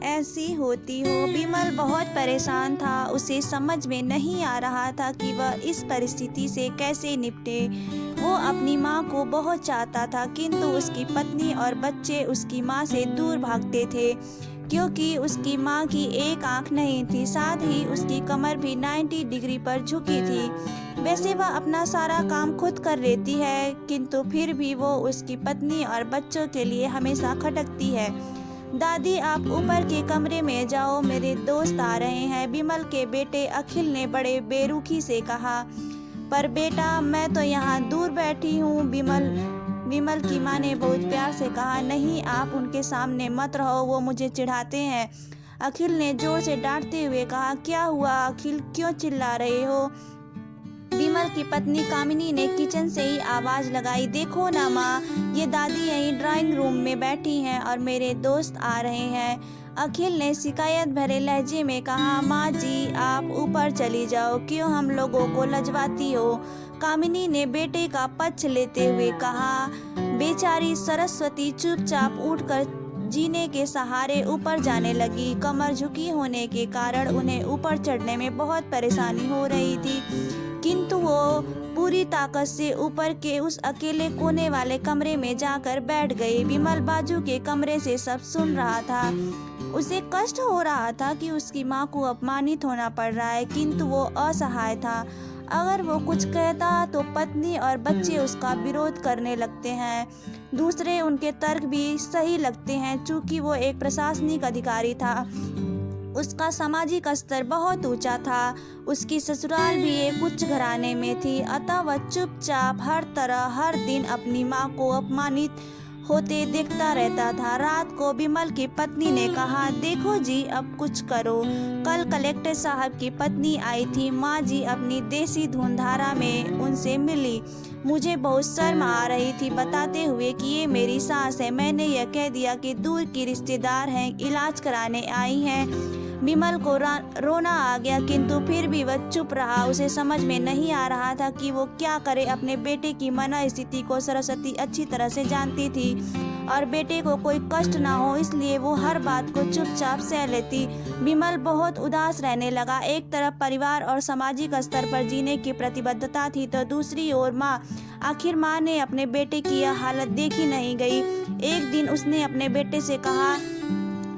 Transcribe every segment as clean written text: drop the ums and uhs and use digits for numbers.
ऐसी होती हो। विमल बहुत परेशान था। उसे समझ में नहीं आ रहा था कि वह इस परिस्थिति से कैसे निपटे। वो अपनी माँ को बहुत चाहता था, किंतु उसकी पत्नी और बच्चे उसकी माँ से दूर भागते थे, क्योंकि उसकी माँ की एक आंख नहीं थी, साथ ही उसकी कमर भी 90 डिग्री पर झुकी थी। वैसे वह अपना सारा काम खुद कर लेती है, किंतु फिर भी वो उसकी पत्नी और बच्चों के लिए हमेशा खटकती है। दादी, आप ऊपर के कमरे में जाओ, मेरे दोस्त आ रहे हैं, विमल के बेटे अखिल ने बड़े बेरुखी से कहा। पर बेटा, मैं तो यहाँ दूर बैठी हूँ। विमल की माँ ने बहुत प्यार से कहा। नहीं, आप उनके सामने मत रहो, वो मुझे चिढ़ाते हैं। अखिल ने जोर से डांटते हुए कहा। क्या हुआ अखिल, क्यों चिल्ला रहे हो? विमल की पत्नी कामिनी ने किचन से ही आवाज लगाई। देखो ना माँ, ये दादी यहीं ड्राइंग रूम में बैठी हैं और मेरे दोस्त आ रहे हैं। अखिल ने शिकायत भरे लहजे में कहा। माँ जी, आप ऊपर चली जाओ, क्यों हम लोगों को लजवाती हो? कामिनी ने बेटे का पक्ष लेते हुए कहा। बेचारी सरस्वती चुपचाप उठकर जीने के सहारे ऊपर जाने लगी। कमर झुकी होने के कारण उन्हें ऊपर चढ़ने में बहुत परेशानी हो रही थी, किंतु वो पूरी ताकत से ऊपर के उस अकेले कोने वाले कमरे में जाकर बैठ गई। विमल बाजू के कमरे से सब सुन रहा था। उसे कष्ट हो रहा था कि उसकी माँ को अपमानित होना पड़ रहा है, किंतु वो असहाय था। अगर वो कुछ कहता तो पत्नी और बच्चे उसका विरोध करने लगते हैं। दूसरे उनके तर्क भी सही लगते हैं, चूंकि वो एक प्रशासनिक अधिकारी था। उसका सामाजिक स्तर बहुत ऊंचा था। उसकी ससुराल भी एक उच्च घराने में थी, अतः वह चुपचाप हर तरह हर दिन अपनी माँ को अपमानित होते देखता रहता था। रात को विमल की पत्नी ने कहा। देखो जी, अब कुछ करो। कल कलेक्टर साहब की पत्नी आई थी। माँ जी अपनी देसी धुनधारा में उनसे मिली। मुझे बहुत शर्म आ रही थी, बताते हुए कि ये मेरी सास है। मैंने यह कह दिया कि दूर की रिश्तेदार हैं, इलाज कराने आई हैं। विमल को रोना आ गया, किंतु फिर भी वह चुप रहा। उसे समझ में नहीं आ रहा था कि वो क्या करे। अपने बेटे की मनोस्थिति को सरस्वती अच्छी तरह से जानती थी और बेटे को कोई कष्ट ना हो, इसलिए वो हर बात को चुपचाप सह लेती। विमल बहुत उदास रहने लगा। एक तरफ परिवार और सामाजिक स्तर पर जीने की प्रतिबद्धता थी, तो दूसरी ओर माँ। आखिर माँ ने अपने बेटे की यह हालत देखी नहीं गई। एक दिन उसने अपने बेटे से कहा।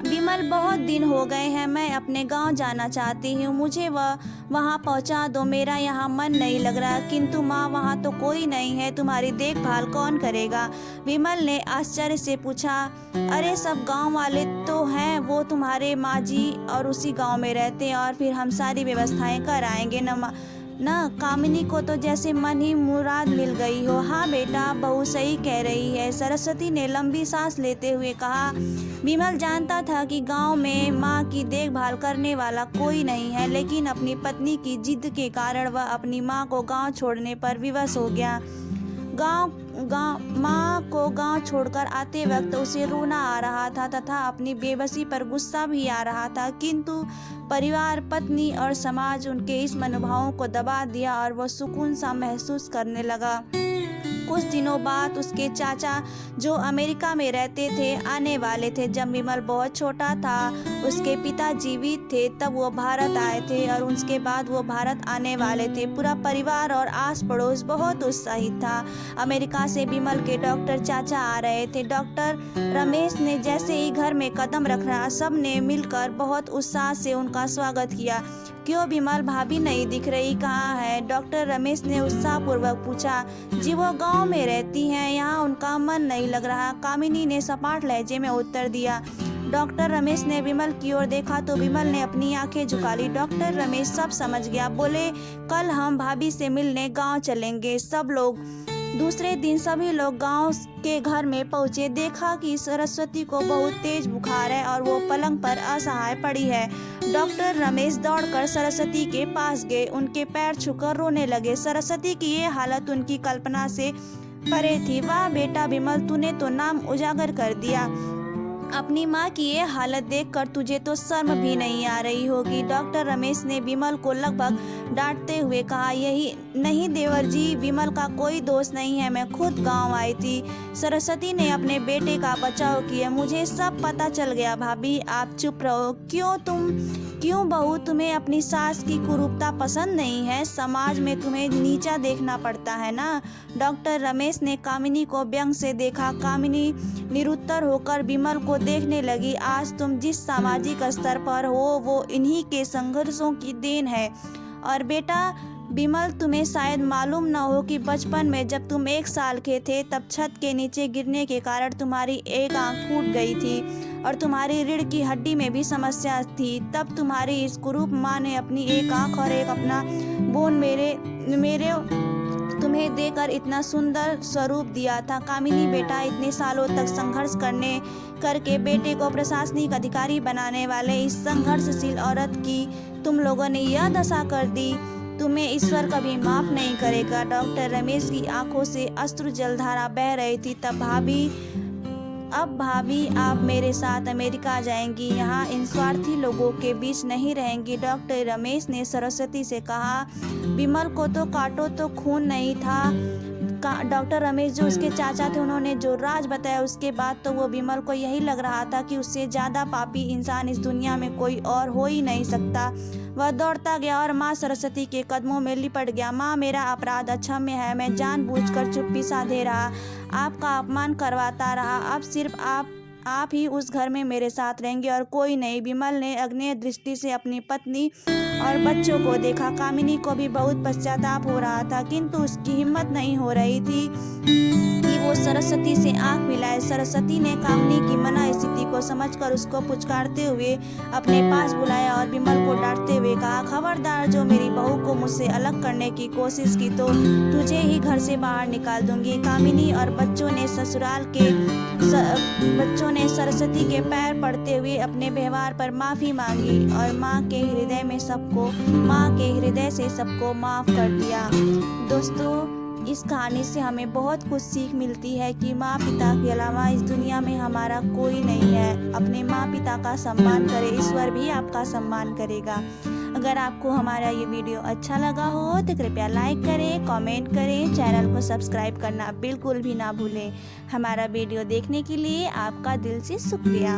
विमल, बहुत दिन हो गए हैं, मैं अपने गांव जाना चाहती हूँ, मुझे वहाँ पहुँचा दो, मेरा यहाँ मन नहीं लग रहा। किंतु माँ, वहाँ तो कोई नहीं है, तुम्हारी देखभाल कौन करेगा? विमल ने आश्चर्य से पूछा। अरे, सब गांव वाले तो हैं, वो तुम्हारे माँ जी और उसी गांव में रहते हैं, और फिर हम सारी व्यवस्थाएं कर आएंगे न। कामिनी को तो जैसे मन ही मुराद मिल गई हो। हाँ बेटा, बहू सही कह रही है, सरस्वती ने लंबी सांस लेते हुए कहा। विमल जानता था कि गांव में माँ की देखभाल करने वाला कोई नहीं है, लेकिन अपनी पत्नी की जिद के कारण वह अपनी माँ को गांव छोड़ने पर विवश हो गया। माँ को गांव छोड़कर आते वक्त उसे रोना आ रहा था तथा अपनी बेबसी पर गुस्सा भी आ रहा था, किंतु परिवार, पत्नी और समाज उनके इस मनोभावों को दबा दिया और वह सुकून सा महसूस करने लगा। कुछ दिनों बाद उसके चाचा, जो अमेरिका में रहते थे, आने वाले थे। जब विमल बहुत छोटा था, उसके पिता जीवित थे, तब वो भारत आए थे और उसके बाद वो भारत आने वाले थे। पूरा परिवार और आस पड़ोस बहुत उत्साहित था। अमेरिका से विमल के डॉक्टर चाचा आ रहे थे। डॉक्टर रमेश ने जैसे ही घर में कदम रखा, सब ने मिलकर बहुत उत्साह से उनका स्वागत किया। क्यों विमल, भाभी नहीं दिख रही, कहाँ है? डॉक्टर रमेश ने उत्साहपूर्वक पूछा। जी, वो गांव में रहती हैं, यहाँ उनका मन नहीं लग रहा, कामिनी ने सपाट लहजे में उत्तर दिया। डॉक्टर रमेश ने विमल की ओर देखा तो विमल ने अपनी आंखें झुका ली। डॉक्टर रमेश सब समझ गया। बोले, कल हम भाभी से मिलने गाँव चलेंगे। सब लोग दूसरे दिन सभी लोग गांव के घर में पहुंचे। देखा कि सरस्वती को बहुत तेज बुखार है और वो पलंग पर असहाय पड़ी है। डॉक्टर रमेश दौड़कर सरस्वती के पास गए, उनके पैर छूकर रोने लगे। सरस्वती की ये हालत उनकी कल्पना से परे थी। वाह बेटा विमल, तूने तो नाम उजागर कर दिया। अपनी माँ की ये हालत देखकर तुझे तो शर्म भी नहीं आ रही होगी। डॉक्टर रमेश ने विमल को लगभग डांटते हुए कहा। यही नहीं देवर जी, विमल का कोई दोष नहीं है, मैं खुद गांव आई थी। सरस्वती ने अपने बेटे का बचाव किया। मुझे सब पता चल गया। भाभी आप चुप रहो। क्यों बहू, तुम्हें अपनी सास की कुरूपता पसंद नहीं है? समाज में तुम्हें नीचा देखना पड़ता है ना। डॉक्टर रमेश ने कामिनी को व्यंग से देखा। कामिनी निरुत्तर होकर विमल को देखने लगी। आज तुम जिस सामाजिक स्तर पर हो वो इन्हीं के संघर्षों की देन है। और बेटा विमल, तुम्हें शायद मालूम न हो कि बचपन में जब तुम 1 साल के थे तब छत के नीचे गिरने के कारण तुम्हारी एक आंख फूट गई थी और तुम्हारी रीढ़ की हड्डी में भी समस्या थी। तब तुम्हारी इस कुरूप माँ ने अपनी एक आंख और एक अपना बोन मेरे तुम्हें देकर इतना सुंदर स्वरूप दिया था। कामिनी बेटा, इतने सालों तक संघर्ष करके बेटे को प्रशासनिक अधिकारी बनाने वाले इस संघर्षशील औरत की तुम लोगों ने यह दशा कर दी। तुम्हें ईश्वर कभी माफ नहीं करेगा। डॉक्टर रमेश की आंखों से अश्रु जलधारा बह रही थी। अब भाभी आप मेरे साथ अमेरिका जाएंगी, यहाँ इन स्वार्थी लोगों के बीच नहीं रहेंगी। डॉक्टर रमेश ने सरस्वती से कहा। विमल को तो काटो तो खून नहीं था। डॉक्टर रमेश जो उसके चाचा थे, उन्होंने जो राज बताया उसके बाद तो वो विमल को यही लग रहा था कि उससे ज़्यादा पापी इंसान इस दुनिया में कोई और हो ही नहीं सकता। वह दौड़ता गया और माँ सरस्वती के कदमों में लिपट गया। माँ, मेरा अपराध अक्षम्य है। मैं जानबूझकर चुप्पी साधे रहा, आपका अपमान करवाता रहा। अब सिर्फ आप ही उस घर में मेरे साथ रहेंगे और कोई नहीं। विमल ने अग्नेय दृष्टि से अपनी पत्नी और बच्चों को देखा। कामिनी को भी बहुत पश्चाताप हो रहा था, किंतु उसकी हिम्मत नहीं हो रही थी कि वो सरस्वती से आंख मिलाए। सरस्वती ने कामिनी की मना स्थिति को समझकर उसको पुचकारते हुए अपने पास बुलाया और विमल को डांटते हुए कहा, खबरदार, जो मेरी बहू को मुझसे अलग करने की कोशिश की तो तुझे ही घर से बाहर निकाल दूंगी। कामिनी और बच्चों ने सरस्वती के पैर पड़ते हुए अपने व्यवहार पर माफी मांगी और माँ के हृदय से सबको माफ कर दिया। दोस्तों, इस कहानी से हमें बहुत कुछ सीख मिलती है कि माँ पिता के अलावा इस दुनिया में हमारा कोई नहीं है। अपने माँ पिता का सम्मान करें, ईश्वर भी आपका सम्मान करेगा। अगर आपको हमारा ये वीडियो अच्छा लगा हो तो कृपया लाइक करें, कमेंट करें, चैनल को सब्सक्राइब करना बिल्कुल भी ना भूलें। हमारा वीडियो देखने के लिए आपका दिल से शुक्रिया।